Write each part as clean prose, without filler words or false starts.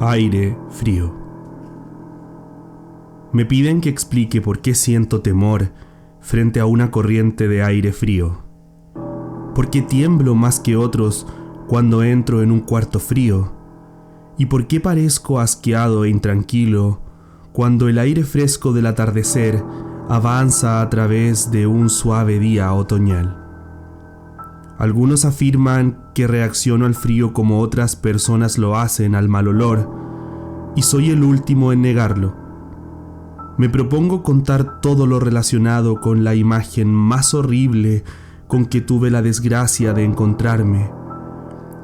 Aire frío. Me piden que explique por qué siento temor frente a una corriente de aire frío. ¿Por qué tiemblo más que otros cuando entro en un cuarto frío? ¿Y por qué parezco asqueado e intranquilo cuando el aire fresco del atardecer avanza a través de un suave día otoñal? Algunos afirman que reacciono al frío como otras personas lo hacen al mal olor, y soy el último en negarlo. Me propongo contar todo lo relacionado con la imagen más horrible con que tuve la desgracia de encontrarme,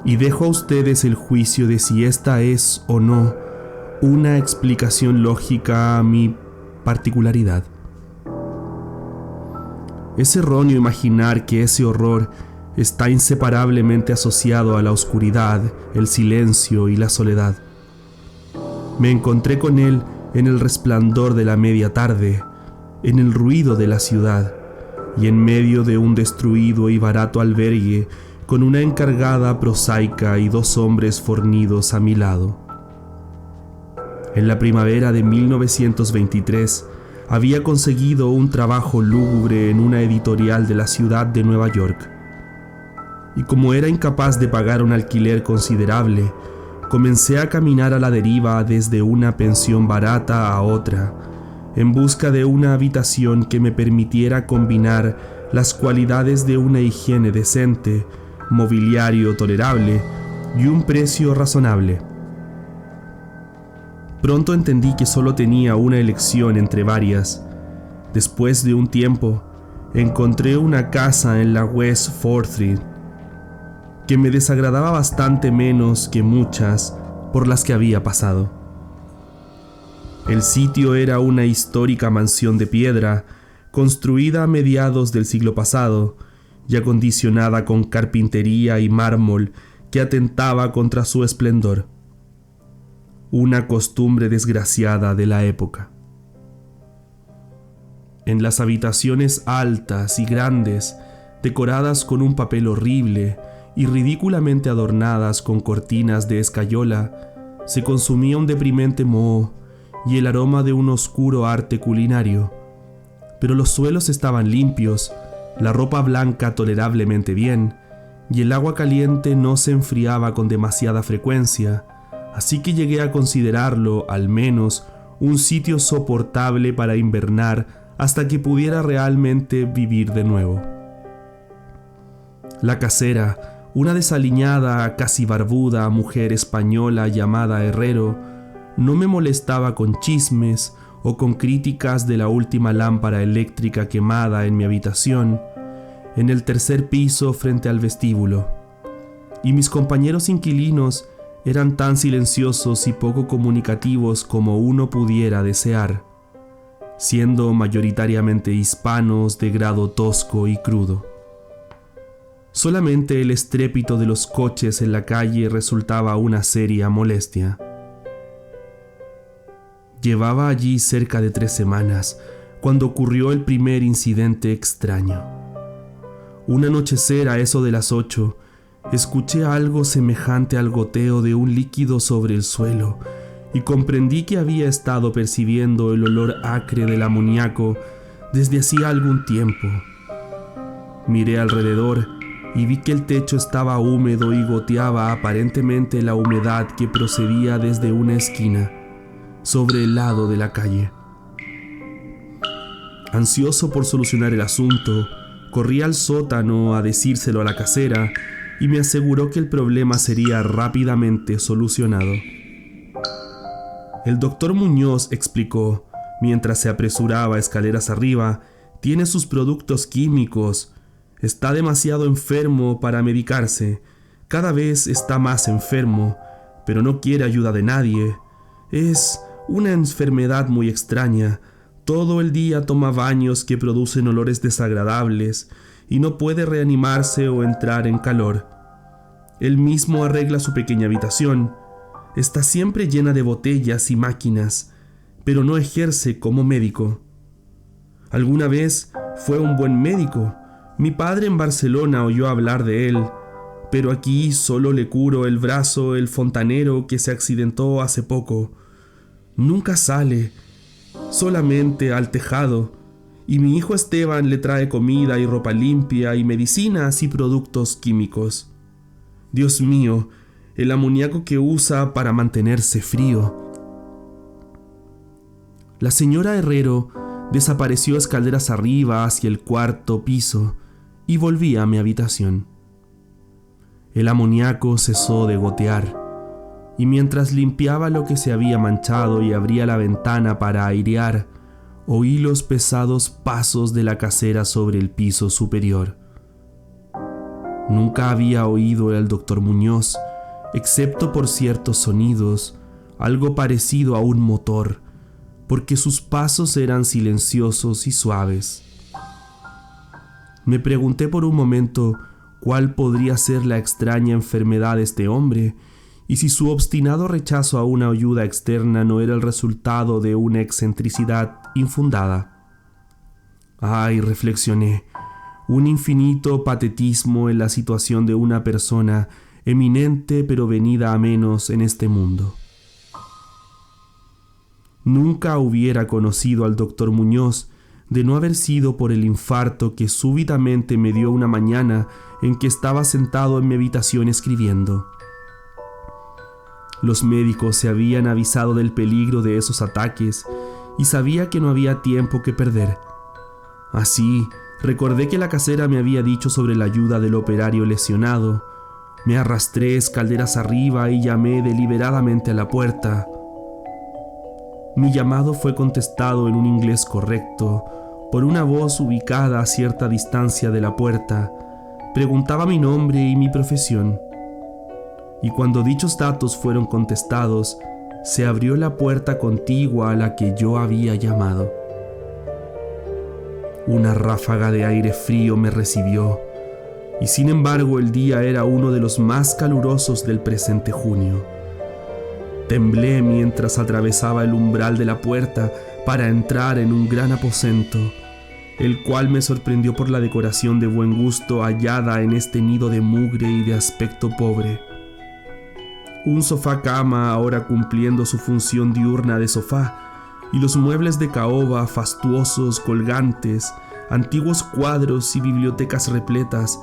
y dejo a ustedes el juicio de si esta es o no una explicación lógica a mi particularidad. Es erróneo imaginar que ese horror está inseparablemente asociado a la oscuridad, el silencio y la soledad. Me encontré con él en el resplandor de la media tarde, en el ruido de la ciudad y en medio de un destruido y barato albergue con una encargada prosaica y 2 hombres fornidos a mi lado. En la primavera de 1923 había conseguido un trabajo lúgubre en una editorial de la ciudad de Nueva York. Y como era incapaz de pagar un alquiler considerable, comencé a caminar a la deriva desde una pensión barata a otra, en busca de una habitación que me permitiera combinar las cualidades de una higiene decente, mobiliario tolerable y un precio razonable. Pronto entendí que solo tenía una elección entre varias. Después de un tiempo, encontré una casa en la West 4th Street, que me desagradaba bastante menos que muchas por las que había pasado. El sitio era una histórica mansión de piedra, construida a mediados del siglo pasado y acondicionada con carpintería y mármol que atentaba contra su esplendor. Una costumbre desgraciada de la época. En las habitaciones altas y grandes, decoradas con un papel horrible y ridículamente adornadas con cortinas de escayola, se consumía un deprimente moho y el aroma de un oscuro arte culinario. Pero los suelos estaban limpios, la ropa blanca tolerablemente bien, y el agua caliente no se enfriaba con demasiada frecuencia, así que llegué a considerarlo, al menos, un sitio soportable para invernar hasta que pudiera realmente vivir de nuevo. La casera, una desaliñada, casi barbuda mujer española llamada Herrero, no me molestaba con chismes o con críticas de la última lámpara eléctrica quemada en mi habitación, en el 3er piso frente al vestíbulo. Y mis compañeros inquilinos eran tan silenciosos y poco comunicativos como uno pudiera desear, siendo mayoritariamente hispanos de grado tosco y crudo. Solamente el estrépito de los coches en la calle resultaba una seria molestia. Llevaba allí cerca de 3 semanas cuando ocurrió el primer incidente extraño. Un anochecer a eso de las 8, escuché algo semejante al goteo de un líquido sobre el suelo y comprendí que había estado percibiendo el olor acre del amoníaco desde hacía algún tiempo. Miré alrededor y vi que el techo estaba húmedo y goteaba aparentemente la humedad que procedía desde una esquina, sobre el lado de la calle. Ansioso por solucionar el asunto, corrí al sótano a decírselo a la casera y me aseguró que el problema sería rápidamente solucionado. El doctor Muñoz explicó, mientras se apresuraba escaleras arriba, tiene sus productos químicos. Está demasiado enfermo para medicarse. Cada vez está más enfermo, pero no quiere ayuda de nadie. Es una enfermedad muy extraña. Todo el día toma baños que producen olores desagradables y no puede reanimarse o entrar en calor. Él mismo arregla su pequeña habitación. Está siempre llena de botellas y máquinas, pero no ejerce como médico. Alguna vez fue un buen médico. Mi padre en Barcelona oyó hablar de él, pero aquí solo le curo el brazo el fontanero que se accidentó hace poco. Nunca sale, solamente al tejado, y mi hijo Esteban le trae comida y ropa limpia y medicinas y productos químicos. Dios mío, el amoníaco que usa para mantenerse frío. La señora Herrero desapareció escaleras arriba hacia el cuarto piso y volví a mi habitación. El amoníaco cesó de gotear, y mientras limpiaba lo que se había manchado y abría la ventana para airear, oí los pesados pasos de la casera sobre el piso superior. Nunca había oído al doctor Muñoz, excepto por ciertos sonidos, algo parecido a un motor, porque sus pasos eran silenciosos y suaves. Me pregunté por un momento cuál podría ser la extraña enfermedad de este hombre, y si su obstinado rechazo a una ayuda externa no era el resultado de una excentricidad infundada. Ay, reflexioné, un infinito patetismo en la situación de una persona eminente pero venida a menos en este mundo. Nunca hubiera conocido al doctor Muñoz de no haber sido por el infarto que súbitamente me dio una mañana en que estaba sentado en mi habitación escribiendo. Los médicos se habían avisado del peligro de esos ataques y sabía que no había tiempo que perder. Así, recordé que la casera me había dicho sobre la ayuda del operario lesionado. Me arrastré escaleras arriba y llamé deliberadamente a la puerta. Mi llamado fue contestado en un inglés correcto por una voz ubicada a cierta distancia de la puerta. Preguntaba mi nombre y mi profesión. Y cuando dichos datos fueron contestados, se abrió la puerta contigua a la que yo había llamado. Una ráfaga de aire frío me recibió, y sin embargo el día era uno de los más calurosos del presente junio. Temblé mientras atravesaba el umbral de la puerta para entrar en un gran aposento, el cual me sorprendió por la decoración de buen gusto hallada en este nido de mugre y de aspecto pobre. Un sofá-cama ahora cumpliendo su función diurna de sofá, y los muebles de caoba fastuosos, colgantes, antiguos cuadros y bibliotecas repletas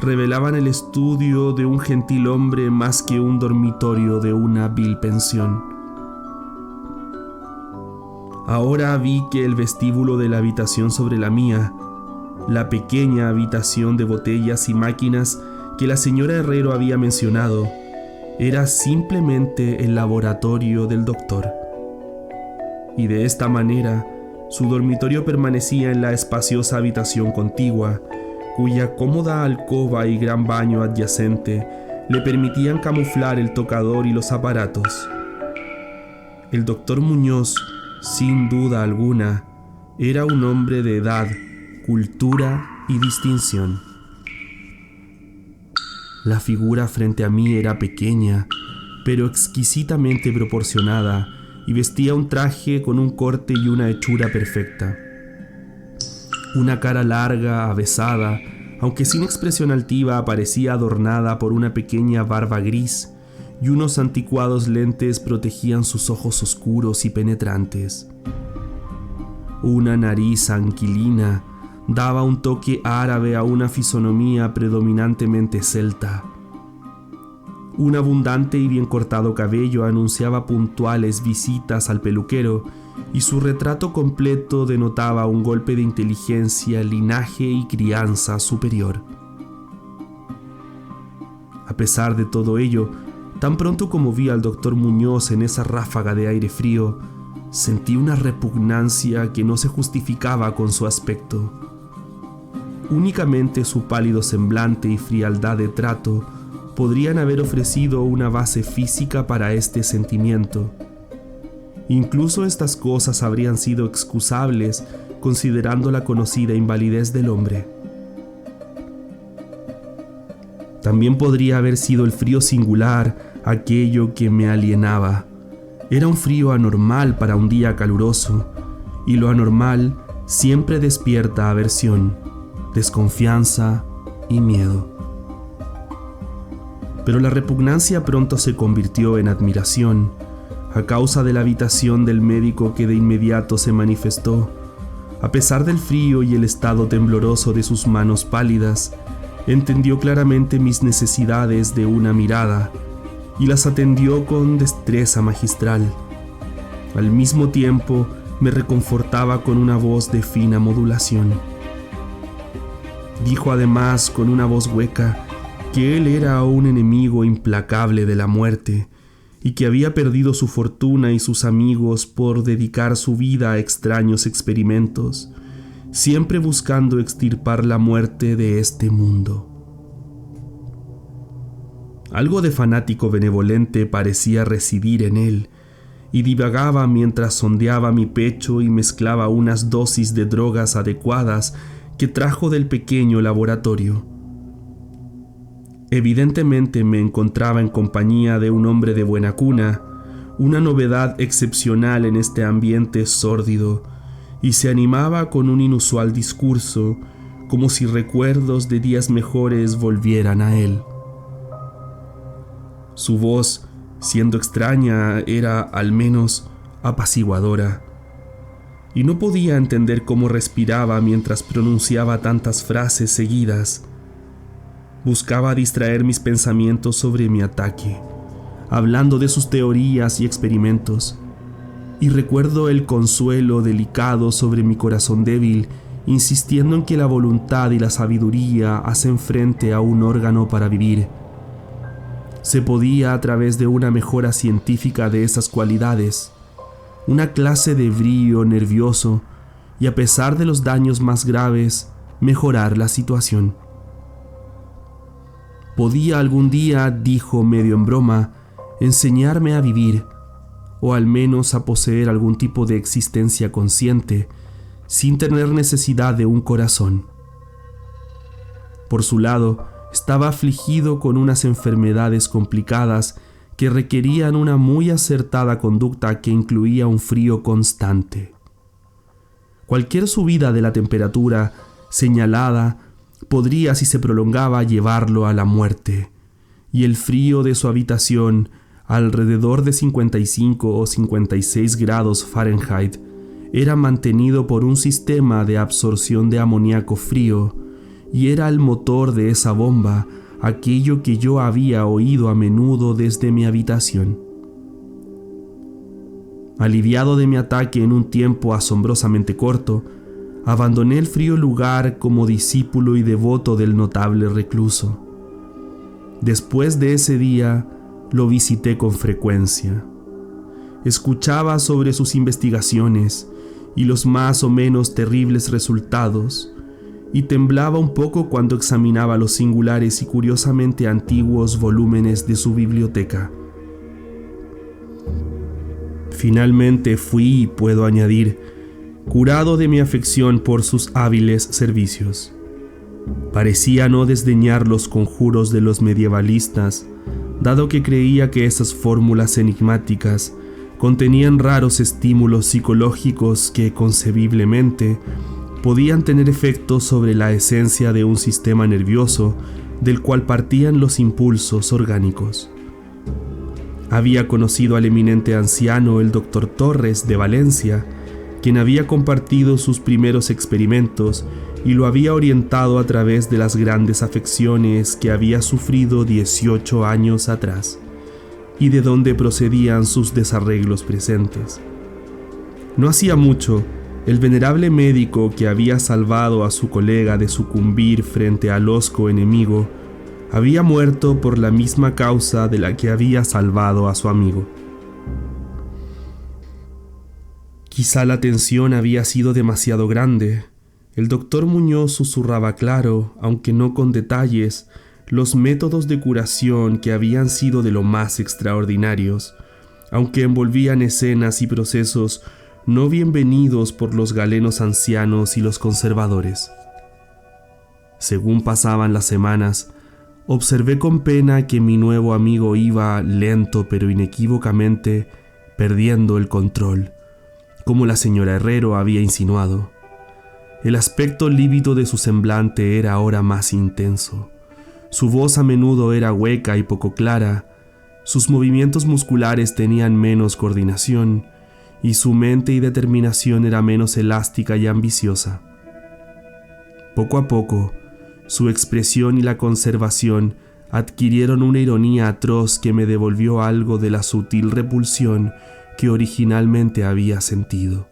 revelaban el estudio de un gentil hombre más que un dormitorio de una vil pensión. Ahora vi que el vestíbulo de la habitación sobre la mía, la pequeña habitación de botellas y máquinas que la señora Herrero había mencionado, era simplemente el laboratorio del doctor. Y de esta manera, su dormitorio permanecía en la espaciosa habitación contigua, cuya cómoda alcoba y gran baño adyacente le permitían camuflar el tocador y los aparatos. El doctor Muñoz, sin duda alguna, era un hombre de edad, cultura y distinción. La figura frente a mí era pequeña, pero exquisitamente proporcionada, y vestía un traje con un corte y una hechura perfecta. Una cara larga, avesada, aunque sin expresión altiva, parecía adornada por una pequeña barba gris, y unos anticuados lentes protegían sus ojos oscuros y penetrantes. Una nariz anquilina daba un toque árabe a una fisonomía predominantemente celta. Un abundante y bien cortado cabello anunciaba puntuales visitas al peluquero, y su retrato completo denotaba un golpe de inteligencia, linaje y crianza superior. A pesar de todo ello, tan pronto como vi al doctor Muñoz en esa ráfaga de aire frío, sentí una repugnancia que no se justificaba con su aspecto. Únicamente su pálido semblante y frialdad de trato podrían haber ofrecido una base física para este sentimiento. Incluso estas cosas habrían sido excusables considerando la conocida invalidez del hombre. También podría haber sido el frío singular aquello que me alienaba. Era un frío anormal para un día caluroso, y lo anormal siempre despierta aversión, desconfianza y miedo. pero la repugnancia pronto se convirtió en admiración, a causa de la habitación del médico que de inmediato se manifestó. A pesar del frío y el estado tembloroso de sus manos pálidas, entendió claramente mis necesidades de una mirada y las atendió con destreza magistral. Al mismo tiempo, me reconfortaba con una voz de fina modulación. Dijo además con una voz hueca que él era un enemigo implacable de la muerte y que había perdido su fortuna y sus amigos por dedicar su vida a extraños experimentos, siempre buscando extirpar la muerte de este mundo. Algo de fanático benevolente parecía residir en él, y divagaba mientras sondeaba mi pecho y mezclaba unas dosis de drogas adecuadas que trajo del pequeño laboratorio. Evidentemente me encontraba en compañía de un hombre de buena cuna, una novedad excepcional en este ambiente sórdido, y se animaba con un inusual discurso, como si recuerdos de días mejores volvieran a él. Su voz, siendo extraña, era al menos apaciguadora, y no podía entender cómo respiraba mientras pronunciaba tantas frases seguidas. Buscaba distraer mis pensamientos sobre mi ataque, hablando de sus teorías y experimentos, y recuerdo el consuelo delicado sobre mi corazón débil, insistiendo en que la voluntad y la sabiduría hacen frente a un órgano para vivir. Se podía, a través de una mejora científica de esas cualidades, una clase de brío nervioso, y a pesar de los daños más graves, mejorar la situación. Podía algún día, dijo medio en broma, enseñarme a vivir, o al menos a poseer algún tipo de existencia consciente, sin tener necesidad de un corazón. Por su lado, estaba afligido con unas enfermedades complicadas que requerían una muy acertada conducta que incluía un frío constante. Cualquier subida de la temperatura señalada podría, si se prolongaba, llevarlo a la muerte, y el frío de su habitación, alrededor de 55 o 56 grados Fahrenheit, era mantenido por un sistema de absorción de amoníaco frío, y era el motor de esa bomba, aquello que yo había oído a menudo desde mi habitación. Aliviado de mi ataque en un tiempo asombrosamente corto, abandoné el frío lugar como discípulo y devoto del notable recluso. Después de ese día, lo visité con frecuencia. Escuchaba sobre sus investigaciones y los más o menos terribles resultados, y temblaba un poco cuando examinaba los singulares y curiosamente antiguos volúmenes de su biblioteca. Finalmente fui, puedo añadir, curado de mi afección por sus hábiles servicios. Parecía no desdeñar los conjuros de los medievalistas, dado que creía que esas fórmulas enigmáticas contenían raros estímulos psicológicos que, concebiblemente, podían tener efectos sobre la esencia de un sistema nervioso del cual partían los impulsos orgánicos. Había conocido al eminente anciano, el doctor Torres de Valencia, quien había compartido sus primeros experimentos y lo había orientado a través de las grandes afecciones que había sufrido 18 años atrás, y de donde procedían sus desarreglos presentes. No hacía mucho, el venerable médico que había salvado a su colega de sucumbir frente al hosco enemigo había muerto por la misma causa de la que había salvado a su amigo. Quizá la tensión había sido demasiado grande. El doctor Muñoz susurraba claro, aunque no con detalles, los métodos de curación que habían sido de lo más extraordinarios, aunque envolvían escenas y procesos no bienvenidos por los galenos ancianos y los conservadores. Según pasaban las semanas, observé con pena que mi nuevo amigo iba, lento pero inequívocamente, perdiendo el control, como la señora Herrero había insinuado. El aspecto lívido de su semblante era ahora más intenso. Su voz a menudo era hueca y poco clara, sus movimientos musculares tenían menos coordinación, y su mente y determinación era menos elástica y ambiciosa. Poco a poco, su expresión y la conservación adquirieron una ironía atroz que me devolvió algo de la sutil repulsión que originalmente había sentido.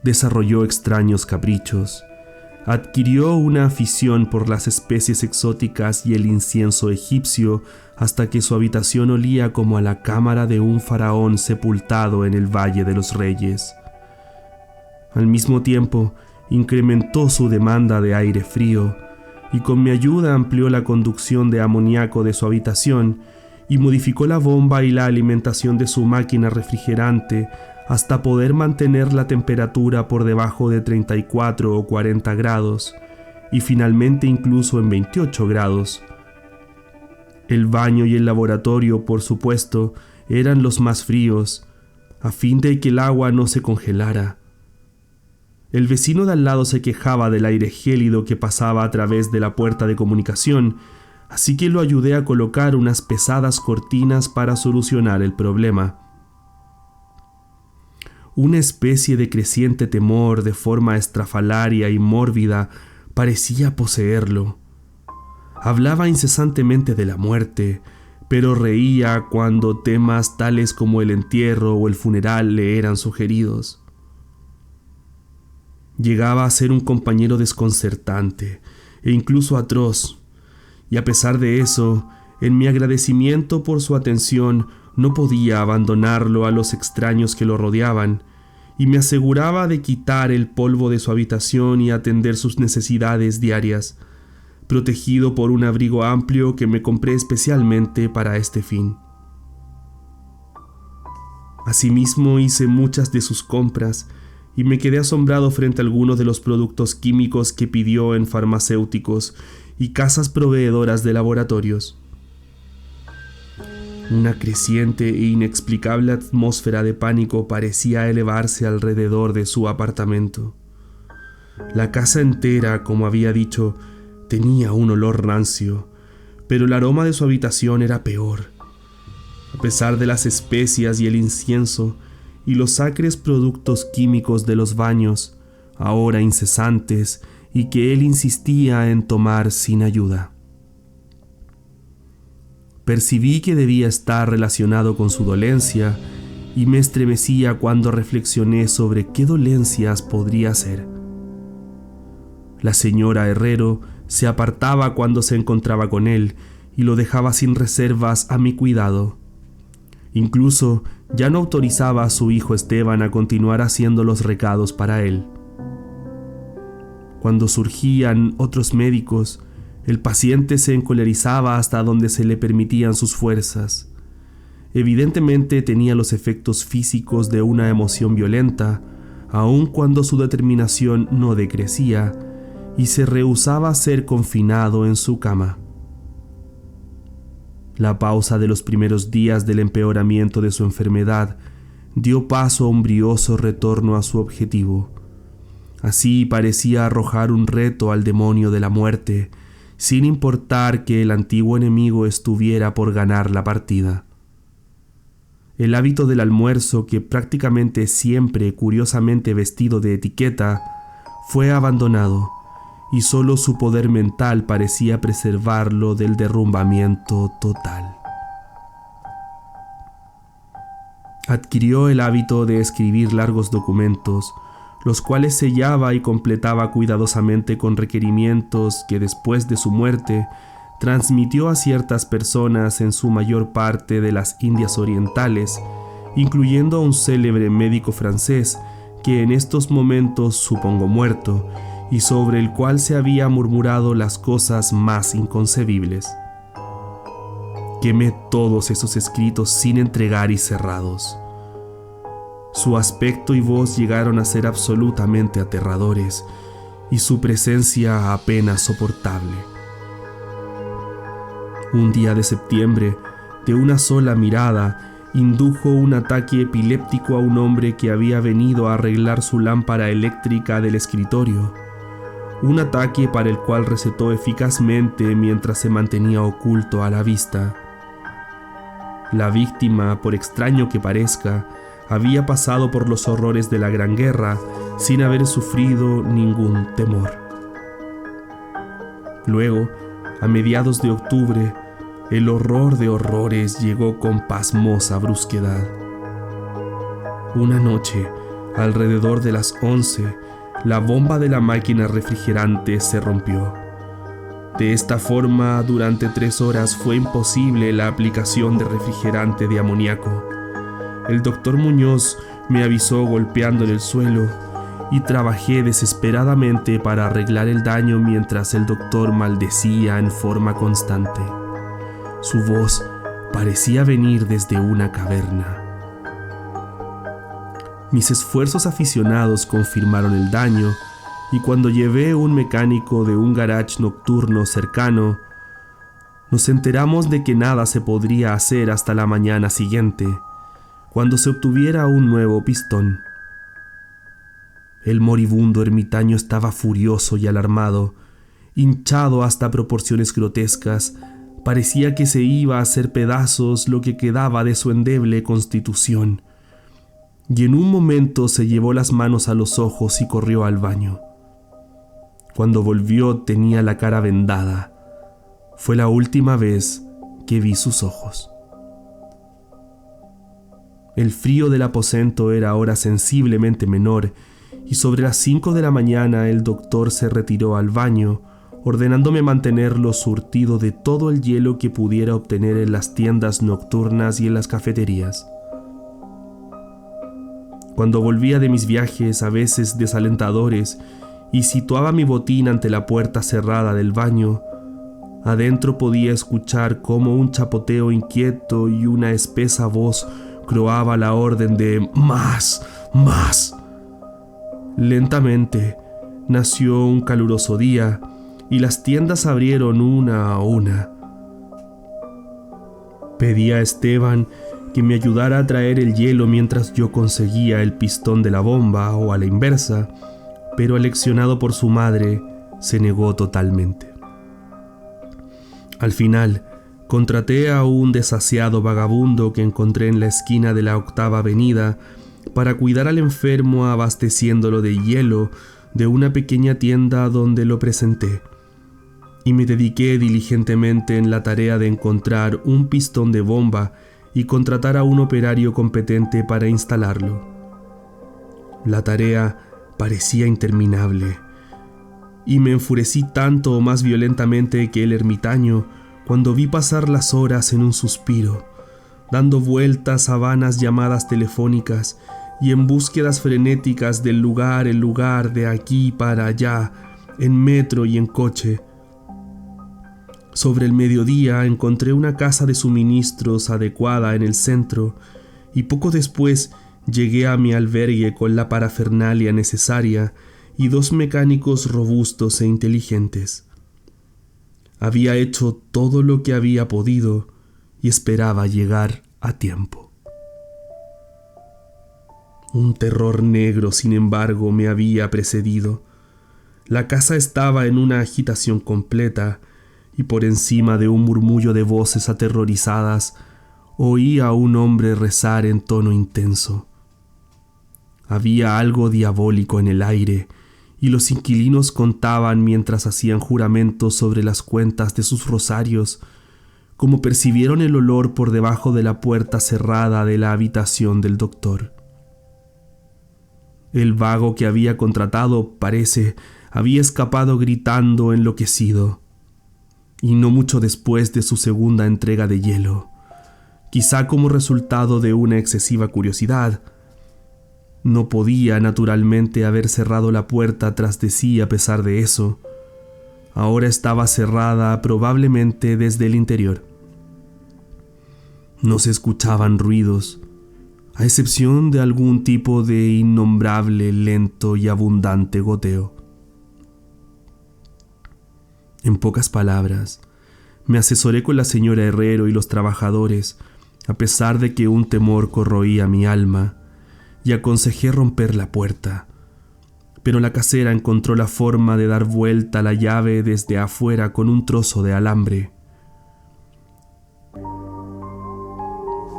Desarrolló extraños caprichos, adquirió una afición por las especies exóticas y el incienso egipcio hasta que su habitación olía como a la cámara de un faraón sepultado en el Valle de los Reyes. Al mismo tiempo, incrementó su demanda de aire frío y con mi ayuda amplió la conducción de amoníaco de su habitación y modificó la bomba y la alimentación de su máquina refrigerante hasta poder mantener la temperatura por debajo de 34 o 40 grados y finalmente incluso en 28 grados. El baño y el laboratorio, por supuesto, eran los más fríos, a fin de que el agua no se congelara. El vecino de al lado se quejaba del aire gélido que pasaba a través de la puerta de comunicación, así que lo ayudé a colocar unas pesadas cortinas para solucionar el problema. Una especie de creciente temor de forma estrafalaria y mórbida parecía poseerlo. Hablaba incesantemente de la muerte, pero reía cuando temas tales como el entierro o el funeral le eran sugeridos. Llegaba a ser un compañero desconcertante e incluso atroz, y a pesar de eso, en mi agradecimiento por su atención, no podía abandonarlo a los extraños que lo rodeaban, y me aseguraba de quitar el polvo de su habitación y atender sus necesidades diarias, protegido por un abrigo amplio que me compré especialmente para este fin. Asimismo, hice muchas de sus compras y me quedé asombrado frente a algunos de los productos químicos que pidió en farmacéuticos y casas proveedoras de laboratorios. Una creciente e inexplicable atmósfera de pánico parecía elevarse alrededor de su apartamento. La casa entera, como había dicho, tenía un olor rancio, pero el aroma de su habitación era peor. A pesar de las especias y el incienso y los acres productos químicos de los baños, ahora incesantes y que él insistía en tomar sin ayuda. Percibí que debía estar relacionado con su dolencia y me estremecía cuando reflexioné sobre qué dolencias podría ser. La señora Herrero se apartaba cuando se encontraba con él y lo dejaba sin reservas a mi cuidado. Incluso ya no autorizaba a su hijo Esteban a continuar haciendo los recados para él. Cuando surgían otros médicos, el paciente se encolerizaba hasta donde se le permitían sus fuerzas. Evidentemente tenía los efectos físicos de una emoción violenta, aun cuando su determinación no decrecía, y se rehusaba a ser confinado en su cama. La pausa de los primeros días del empeoramiento de su enfermedad dio paso a un brioso retorno a su objetivo. Así parecía arrojar un reto al demonio de la muerte, sin importar que el antiguo enemigo estuviera por ganar la partida. El hábito del almuerzo, que prácticamente siempre curiosamente vestido de etiqueta, fue abandonado, y solo su poder mental parecía preservarlo del derrumbamiento total. Adquirió el hábito de escribir largos documentos, los cuales sellaba y completaba cuidadosamente con requerimientos que después de su muerte transmitió a ciertas personas en su mayor parte de las Indias Orientales, incluyendo a un célebre médico francés que en estos momentos supongo muerto y sobre el cual se había murmurado las cosas más inconcebibles. Quemé todos esos escritos sin entregar y cerrados. Su aspecto y voz llegaron a ser absolutamente aterradores y su presencia apenas soportable. Un día de septiembre, de una sola mirada, indujo un ataque epiléptico a un hombre que había venido a arreglar su lámpara eléctrica del escritorio. un ataque para el cual recetó eficazmente mientras se mantenía oculto a la vista. La víctima, por extraño que parezca, había pasado por los horrores de la Gran Guerra sin haber sufrido ningún temor. Luego, a mediados de octubre, el horror de horrores llegó con pasmosa brusquedad. Una noche, alrededor de las 11, la bomba de la máquina refrigerante se rompió. De esta forma, durante 3 horas fue imposible la aplicación de refrigerante de amoníaco. El doctor Muñoz me avisó golpeando en el suelo y trabajé desesperadamente para arreglar el daño mientras el doctor maldecía en forma constante. Su voz parecía venir desde una caverna. Mis esfuerzos aficionados confirmaron el daño y cuando llevé un mecánico de un garage nocturno cercano, nos enteramos de que nada se podría hacer hasta la mañana siguiente, cuando se obtuviera un nuevo pistón. El moribundo ermitaño estaba furioso y alarmado, hinchado hasta proporciones grotescas. Parecía que se iba a hacer pedazos lo que quedaba de su endeble constitución, y en un momento se llevó las manos a los ojos y corrió al baño. Cuando volvió tenía la cara vendada. Fue la última vez que vi sus ojos. El frío del aposento era ahora sensiblemente menor, y sobre las 5 de la mañana el doctor se retiró al baño, ordenándome mantenerlo surtido de todo el hielo que pudiera obtener en las tiendas nocturnas y en las cafeterías. Cuando volvía de mis viajes, a veces desalentadores, y situaba mi botín ante la puerta cerrada del baño, adentro podía escuchar cómo un chapoteo inquieto y una espesa voz croaba la orden de ¡más! ¡más! Lentamente nació un caluroso día y las tiendas abrieron una a una. Pedí a Esteban que me ayudara a traer el hielo mientras yo conseguía el pistón de la bomba o a la inversa, pero aleccionado por su madre, se negó totalmente. Al final, contraté a un desasiado vagabundo que encontré en la esquina de la 8ª Avenida para cuidar al enfermo abasteciéndolo de hielo de una pequeña tienda donde lo presenté, y me dediqué diligentemente en la tarea de encontrar un pistón de bomba y contratar a un operario competente para instalarlo. La tarea parecía interminable, y me enfurecí tanto o más violentamente que el ermitaño cuando vi pasar las horas en un suspiro, dando vueltas a vanas llamadas telefónicas y en búsquedas frenéticas del lugar en lugar, de aquí para allá, en metro y en coche. Sobre el mediodía encontré una casa de suministros adecuada en el centro y poco después llegué a mi albergue con la parafernalia necesaria y 2 mecánicos robustos e inteligentes. Había hecho todo lo que había podido y esperaba llegar a tiempo. Un terror negro, sin embargo, me había precedido. La casa estaba en una agitación completa y por encima de un murmullo de voces aterrorizadas oí a un hombre rezar en tono intenso. Había algo diabólico en el aire y los inquilinos contaban mientras hacían juramentos sobre las cuentas de sus rosarios, como percibieron el olor por debajo de la puerta cerrada de la habitación del doctor. El vago que había contratado, parece, había escapado gritando enloquecido, y no mucho después de su segunda entrega de hielo, quizá como resultado de una excesiva curiosidad. No podía, naturalmente, haber cerrado la puerta tras de sí a pesar de eso. Ahora estaba cerrada probablemente desde el interior. No se escuchaban ruidos, a excepción de algún tipo de innombrable, lento y abundante goteo. En pocas palabras, me asesoré con la señora Herrero y los trabajadores, a pesar de que un temor corroía mi alma, y aconsejé romper la puerta. pero la casera encontró la forma de dar vuelta la llave desde afuera con un trozo de alambre.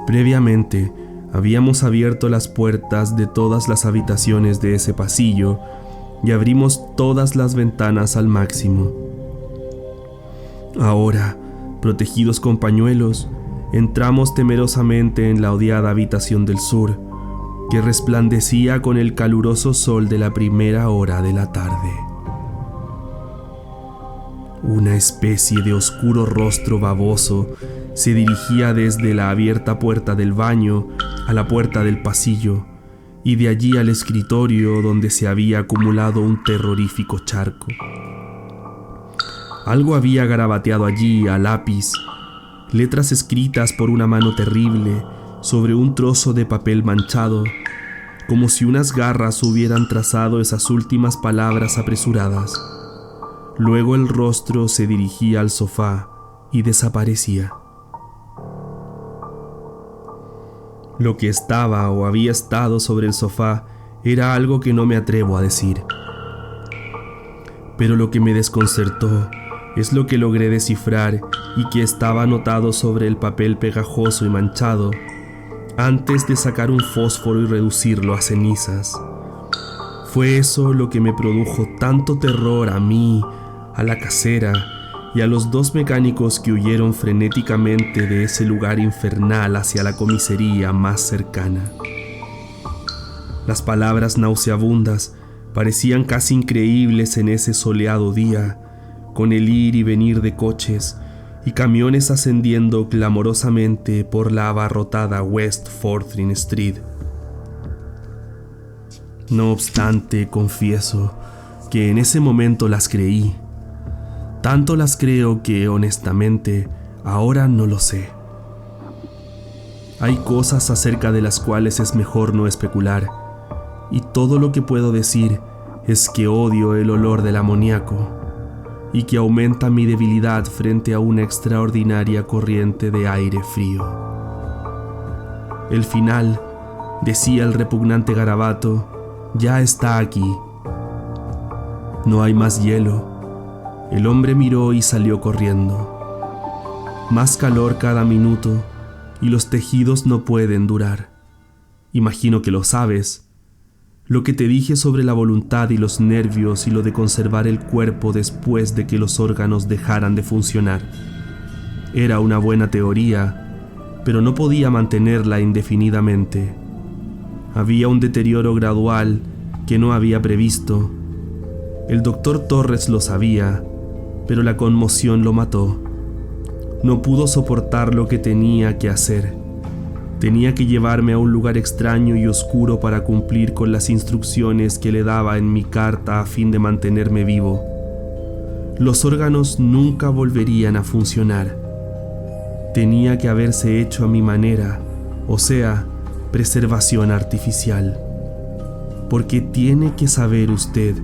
Previamente, habíamos abierto las puertas de todas las habitaciones de ese pasillo y abrimos todas las ventanas al máximo. Ahora, protegidos con pañuelos, entramos temerosamente en la odiada habitación del sur, que resplandecía con el caluroso sol de la primera hora de la tarde. Una especie de oscuro rostro baboso se dirigía desde la abierta puerta del baño a la puerta del pasillo y de allí al escritorio donde se había acumulado un terrorífico charco. Algo había garabateado allí a lápiz, letras escritas por una mano terrible sobre un trozo de papel manchado, como si unas garras hubieran trazado esas últimas palabras apresuradas. Luego el rostro se dirigía al sofá y desaparecía. Lo que estaba o había estado sobre el sofá era algo que no me atrevo a decir. Pero lo que me desconcertó es lo que logré descifrar y que estaba anotado sobre el papel pegajoso y manchado antes de sacar un fósforo y reducirlo a cenizas. Fue eso lo que me produjo tanto terror a mí, a la casera y a los dos mecánicos que huyeron frenéticamente de ese lugar infernal hacia la comisaría más cercana. Las palabras nauseabundas parecían casi increíbles en ese soleado día, con el ir y venir de coches y camiones ascendiendo clamorosamente por la abarrotada West 4th Street. No obstante, confieso que en ese momento las creí. Tanto las creo que, honestamente, ahora no lo sé. Hay cosas acerca de las cuales es mejor no especular, y todo lo que puedo decir es que odio el olor del amoníaco y que aumenta mi debilidad frente a una extraordinaria corriente de aire frío. El final, decía el repugnante garabato, ya está aquí. No hay más hielo. El hombre miró y salió corriendo. Más calor cada minuto y los tejidos no pueden durar. Imagino que lo sabes. Lo que te dije sobre la voluntad y los nervios y lo de conservar el cuerpo después de que los órganos dejaran de funcionar. Era una buena teoría, pero no podía mantenerla indefinidamente. Había un deterioro gradual que no había previsto. El doctor Torres lo sabía, pero la conmoción lo mató. No pudo soportar lo que tenía que hacer. Tenía que llevarme a un lugar extraño y oscuro para cumplir con las instrucciones que le daba en mi carta a fin de mantenerme vivo. Los órganos nunca volverían a funcionar. Tenía que haberse hecho a mi manera, o sea, preservación artificial. Porque tiene que saber usted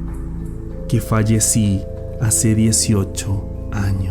que fallecí hace 18 años.